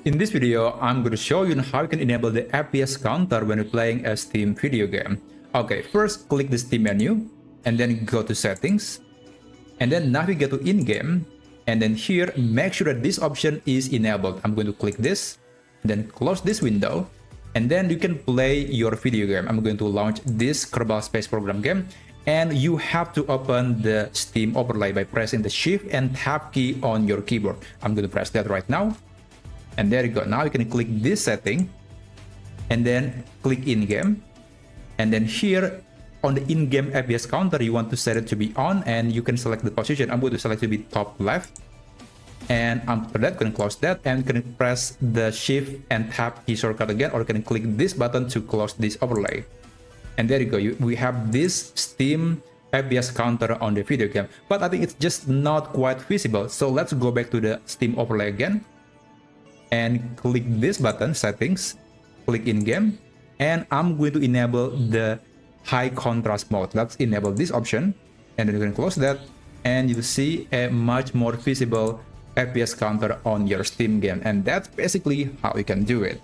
In this video, I'm going to show you how you can enable the FPS counter when you're playing a Steam video game. Okay, first click the Steam menu, and then go to Settings, and then navigate to In-game, and then here, make sure that this option is enabled. I'm going to click this, then close this window, and then you can play your video game. I'm going to launch this Kerbal Space Program game, and you have to open the Steam overlay by pressing the Shift and Tab key on your keyboard. I'm going to press that right now. And there you go. Now you can click this setting and then click in-game. And then here on the in-game FPS counter, you want to set it to be on, and you can select the position. I'm going to select to be top left. And after that, you can close that and you can press the Shift and Tab key shortcut again, or you can click this button to close this overlay. And there you go. We have this Steam FPS counter on the video game, but I think it's just not quite visible. So let's go back to the Steam overlay again. And click this button, settings, click in-game, and I'm going to enable the high contrast mode. Let's enable this option, and then you can close that, and you see a much more visible FPS counter on your Steam game, and that's basically how you can do it.